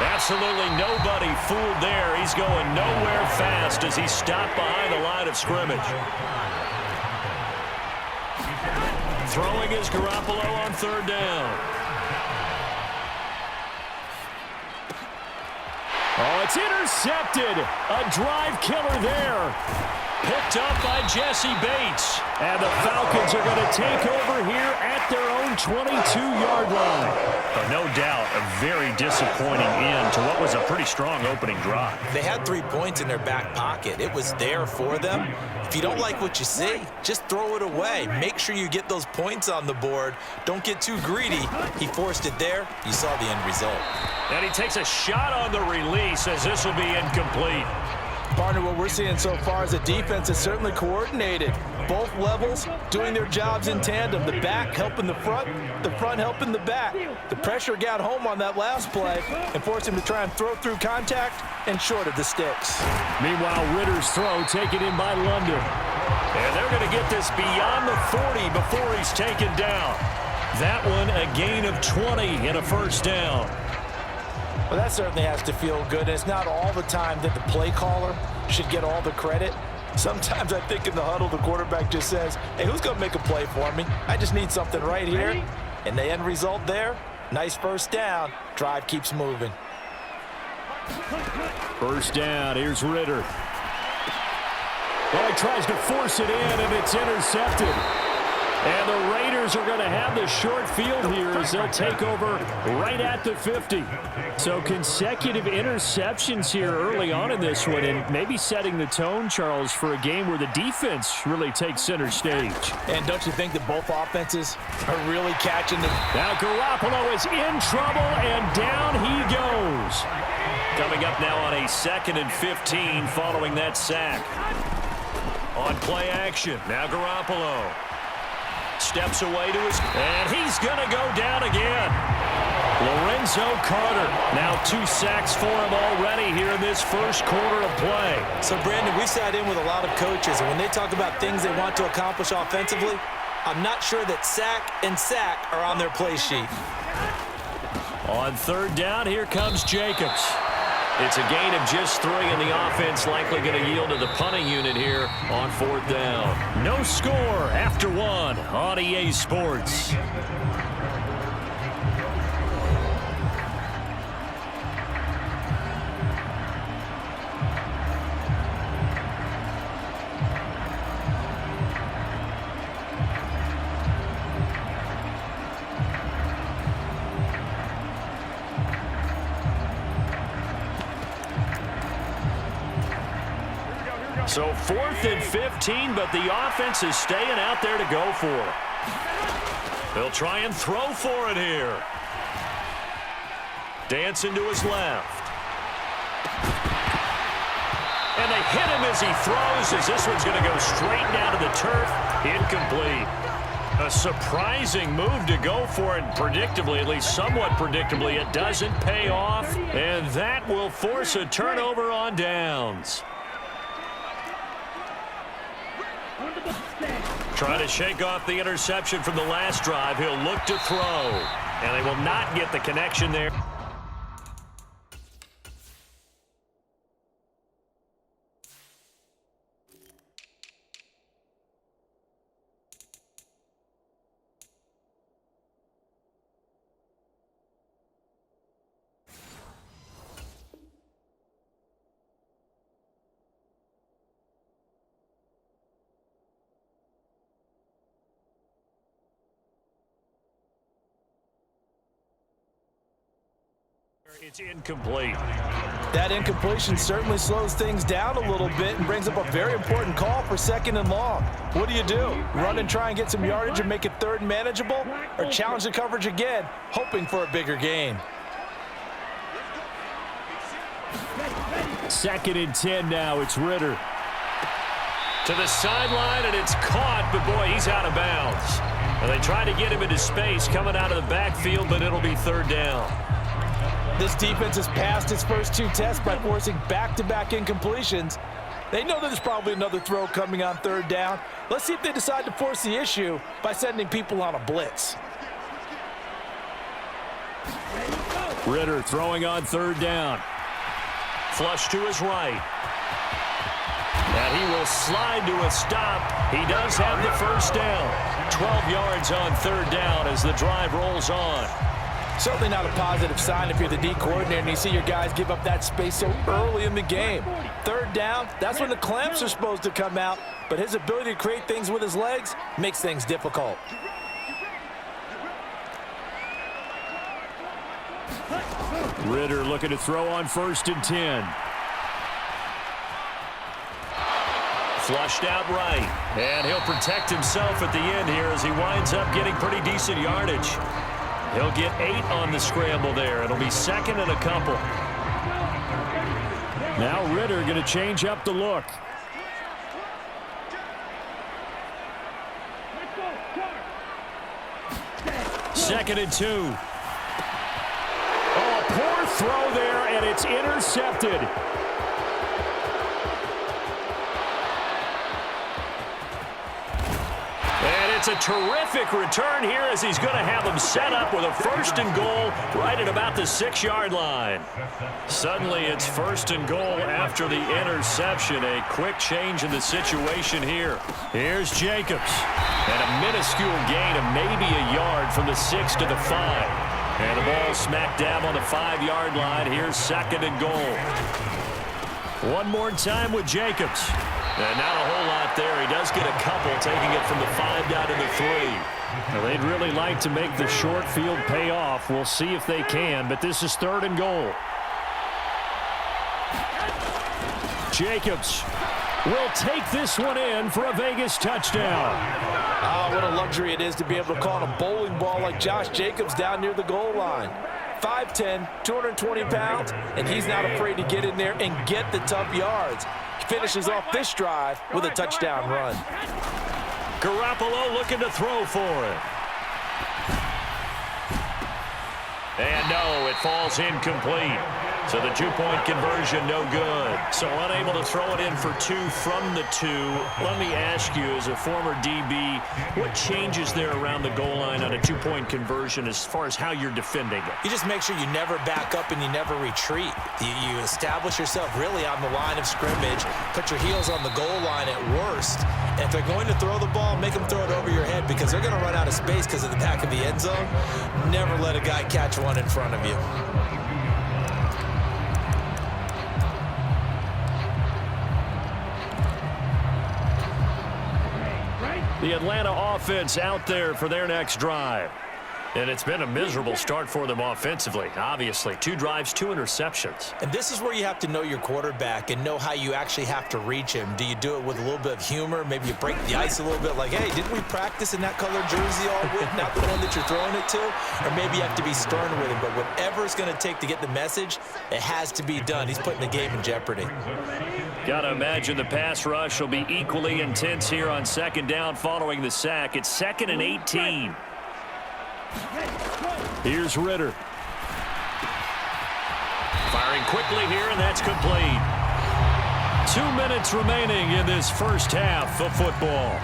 Absolutely nobody fooled there. He's going nowhere fast as he stopped behind the line of scrimmage. Throwing is Garoppolo on third down. Oh, it's intercepted. A drive killer there. Picked up by Jesse Bates. And the Falcons are going to take over here at their own 22-yard line. Oh, no doubt a very disappointing end to what was a pretty strong opening drive. They had 3 points in their back pocket. It was there for them. If you don't like what you see, just throw it away. Make sure you get those points on the board. Don't get too greedy. He forced it there. You saw the end result. And he takes a shot on the release as this will be incomplete. Partner, what we're seeing so far is the defense is certainly coordinated. Both levels doing their jobs in tandem. The back helping the front helping the back. The pressure got home on that last play and forced him to try and throw through contact and short of the sticks. Meanwhile, Ritter's throw taken in by London. And they're going to get this beyond the 40 before he's taken down. That one a gain of 20 and a first down. Well, that certainly has to feel good. It's not all the time that the play caller should get all the credit. Sometimes I think in the huddle, the quarterback just says, hey, who's going to make a play for me? I just need something right here. And the end result there, nice first down. Drive keeps moving. First down, here's Ritter. Well, he tries to force it in, and it's intercepted. And the Raiders are going to have the short field here as they'll take over right at the 50. So consecutive interceptions here early on in this one, and maybe setting the tone, Charles, for a game where the defense really takes center stage. And don't you think that both offenses are really catching the... Now Garoppolo is in trouble, and down he goes. Coming up now on a 2nd and 15 following that sack. On play action, now Garoppolo. Steps away to his, and he's going to go down again. Lorenzo Carter, now 2 sacks for him already here in this first quarter of play. So, Brandon, we sat in with a lot of coaches, and when they talk about things they want to accomplish offensively, I'm not sure that sack and sack are on their play sheet. On third down, here comes Jacobs. It's a gain of just 3, and the offense likely going to yield to the punting unit here on 4th down. No score after 1 on EA Sports. So 4th and 15, but the offense is staying out there to go for it. They'll try and throw for it here. Dancing to his left. And they hit him as he throws, as this one's going to go straight down to the turf. Incomplete. A surprising move to go for it, predictably, at least somewhat predictably. It doesn't pay off, and that will force a turnover on downs. Trying to shake off the interception from the last drive. He'll look to throw. And they will not get the connection there. It's incomplete. That incompletion certainly slows things down a little bit and brings up a very important call for 2nd and long. What do? Run and try and get some yardage and make it 3rd and manageable, or challenge the coverage again, hoping for a bigger gain? 2nd and 10 now. It's Ritter. To the sideline, and it's caught, but boy, he's out of bounds. And they try to get him into space coming out of the backfield, but it'll be 3rd down. This defense has passed its first 2 tests by forcing back-to-back incompletions. They know that there's probably another throw coming on 3rd down. Let's see if they decide to force the issue by sending people on a blitz. Ritter throwing on third down. Flush to his right. And he will slide to a stop. He does have the first down. 12 yards on third down as the drive rolls on. Certainly not a positive sign if you're the D coordinator and you see your guys give up that space so early in the game. Third down, that's when the clamps are supposed to come out, but his ability to create things with his legs makes things difficult. Ritter looking to throw on 1st and 10. Flushed out right. And he'll protect himself at the end here as he winds up getting pretty decent yardage. He'll get 8 on the scramble there. It'll be 2nd and a couple. Now Ritter going to change up the look. Second and 2. Oh, a poor throw there, and it's intercepted. And it's a terrific return here as he's going to have them set up with a 1st and goal right at about the 6-yard line. Suddenly it's 1st and goal after the interception. A quick change in the situation here. Here's Jacobs. And a minuscule gain of maybe a yard from the 6 to the 5. And the ball smack dab on the 5-yard line. Here's 2nd and goal. One more time with Jacobs. And not a whole lot there. He does get a couple, taking it from the 5 down to the 3. Well, they'd really like to make the short field pay off. We'll see if they can, but this is 3rd and goal. Jacobs will take this one in for a Vegas touchdown. Oh, what a luxury it is to be able to call a bowling ball like Josh Jacobs down near the goal line. 5'10", 220 pounds, and he's not afraid to get in there and get the tough yards. He finishes off this drive with a touchdown run. Garoppolo looking to throw for it. And no, it falls incomplete. So the 2-point conversion no good. So unable to throw it in for 2 from the 2. Let me ask you, as a former DB, what changes there around the goal line on a 2-point conversion as far as how you're defending it? You just make sure you never back up and you never retreat. You establish yourself really on the line of scrimmage, put your heels on the goal line at worst. And if they're going to throw the ball, make them throw it over your head because they're going to run out of space because of the back of the end zone. Never let a guy catch one in front of you. The Atlanta offense out there for their next drive. And it's been a miserable start for them offensively, obviously. 2 drives, 2 interceptions. And this is where you have to know your quarterback and know how you actually have to reach him. Do you do it with a little bit of humor? Maybe you break the ice a little bit like, hey, didn't we practice in that colored jersey all week, not the one that you're throwing it to? Or maybe you have to be stern with him. But whatever it's going to take to get the message, it has to be done. He's putting the game in jeopardy. Got to imagine the pass rush will be equally intense here on 2nd down following the sack. It's 2nd and 18. Here's Ritter. Firing quickly here, and that's complete. 2 minutes remaining in this first half of football.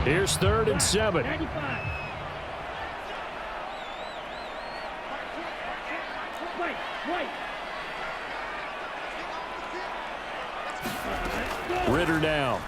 Here's 3rd and 7. Ritter down.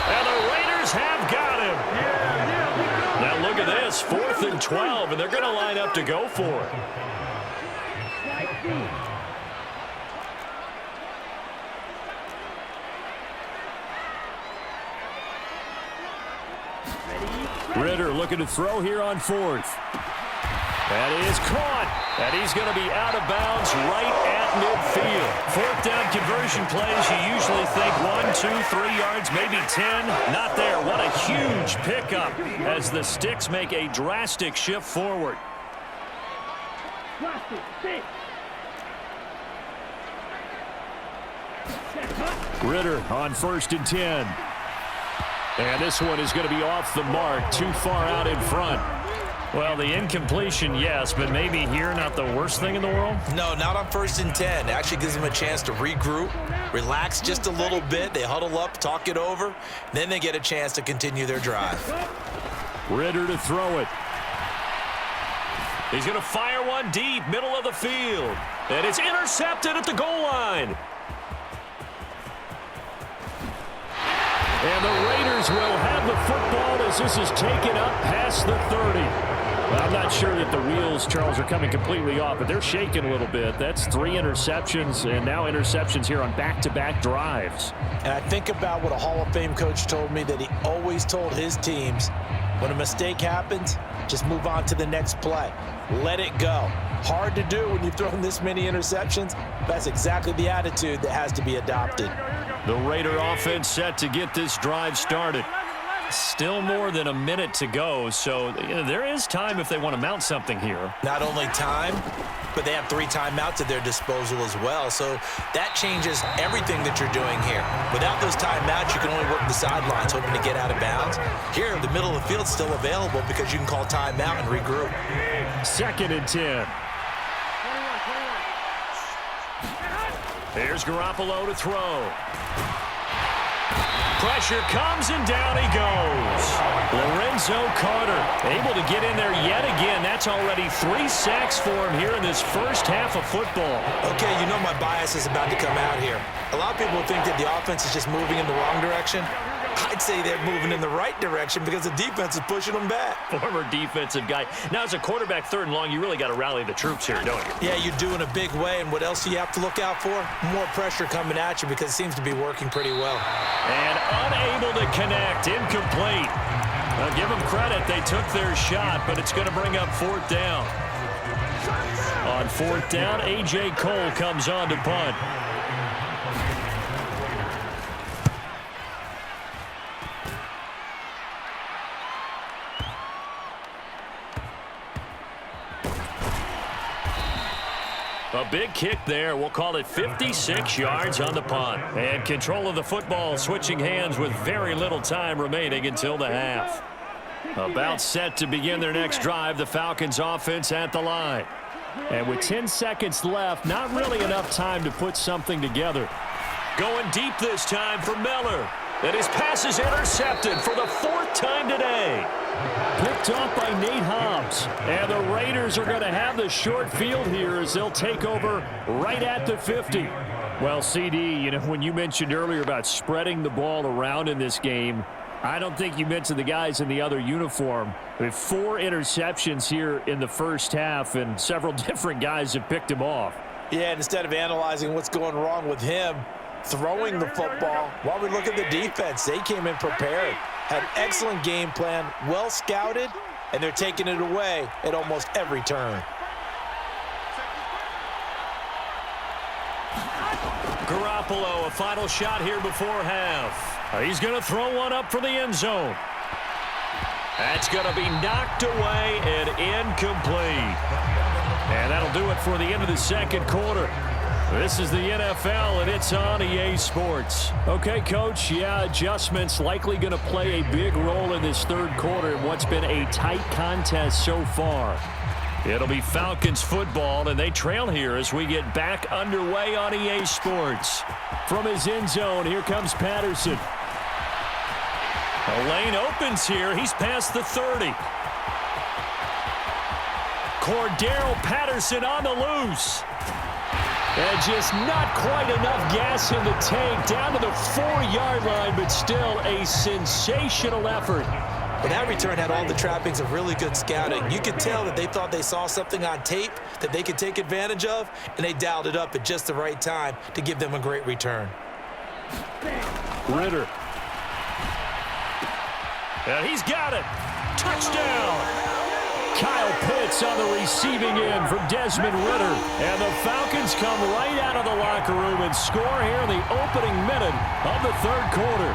And the Raiders have got him. Now look at this, 4th and 12, and they're going to line up to go for it. Ritter looking to throw here on 4th. That is caught, and he's going to be out of bounds right at midfield. 4th down conversion plays, you usually think 1, 2, 3 yards, maybe 10. Not there. What a huge pickup as the Sticks make a drastic shift forward. Ritter on 1st and 10. And this one is going to be off the mark, too far out in front. Well, the incompletion, yes, but maybe here not the worst thing in the world? No, not on 1st and 10. It actually gives them a chance to regroup, relax just a little bit. They huddle up, talk it over. Then they get a chance to continue their drive. Ritter to throw it. He's going to fire one deep, middle of the field. And it's intercepted at the goal line. And the Raiders will have the football as this is taken up past the 30. Well, I'm not sure that the wheels, Charles, are coming completely off, but they're shaking a little bit. That's 3 interceptions, and now interceptions here on back-to-back drives. And I think about what a Hall of Fame coach told me, that he always told his teams, when a mistake happens, just move on to the next play. Let it go. Hard to do when you've thrown this many interceptions. That's exactly the attitude that has to be adopted. The Raider offense set to get this drive started. Still more than a minute to go, so there is time if they want to mount something here. Not only time, but they have 3 timeouts at their disposal as well, so that changes everything that you're doing here. Without those timeouts, you can only work the sidelines, hoping to get out of bounds. Here, the middle of the field's still available because you can call timeout and regroup. 2nd and 10. Here's Garoppolo to throw. Pressure comes, and down he goes. Lorenzo Carter able to get in there yet again. That's already 3 sacks for him here in this first half of football. Okay, you know my bias is about to come out here. A lot of people think that the offense is just moving in the wrong direction. I'd say they're moving in the right direction because the defense is pushing them back. Former defensive guy. Now, as a quarterback, 3rd and long, you really got to rally the troops here, don't you? Yeah, you do in a big way. And what else do you have to look out for? More pressure coming at you because it seems to be working pretty well. And unable to connect. Incomplete. Well, give them credit. They took their shot, but it's going to bring up 4th down. On 4th down, A.J. Cole comes on to punt. A big kick there. We'll call it 56 yards on the punt. And control of the football switching hands with very little time remaining until the half. About set to begin their next drive, the Falcons offense at the line. And with 10 seconds left, not really enough time to put something together. Going deep this time for Miller. And his pass is intercepted for the 4th time today. Picked off by Nate Hobbs. And the Raiders are going to have the short field here as they'll take over right at the 50. Well, CD, you know, when you mentioned earlier about spreading the ball around in this game, I don't think you mentioned the guys in the other uniform. With 4 interceptions here in the first half, and several different guys have picked him off. Yeah, and instead of analyzing what's going wrong with him throwing the football, while we look at the defense, they came in prepared. Had an excellent game plan, well scouted, and they're taking it away at almost every turn. Garoppolo, a final shot here before half. He's going to throw one up for the end zone. That's going to be knocked away and incomplete. And that'll do it for the end of the 2nd quarter. This is the NFL, and it's on EA Sports. Okay, Coach, yeah, adjustments likely going to play a big role in this 3rd quarter in what's been a tight contest so far. It'll be Falcons football, and they trail here as we get back underway on EA Sports. From his end zone, here comes Patterson. A lane opens here. He's past the 30. Cordero Patterson on the loose. And just not quite enough gas in the tank, down to the 4-yard line, but still a sensational effort. But that return had all the trappings of really good scouting. You could tell that they thought they saw something on tape that they could take advantage of, and they dialed it up at just the right time to give them a great return. Ritter. And he's got it. Touchdown. Kyle Pitts on the receiving end from Desmond Ritter. And the Falcons come right out of the locker room and score here in the opening minute of the 3rd quarter.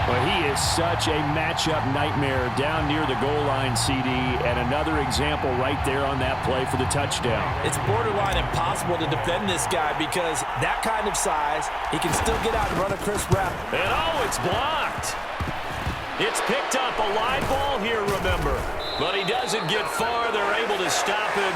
Well, he is such a matchup nightmare down near the goal line, CD, and another example right there on that play for the touchdown. It's borderline impossible to defend this guy because that kind of size, he can still get out and run a crisp route. And oh, it's blocked. It's picked up, a live ball here, remember. But he doesn't get far. They're able to stop him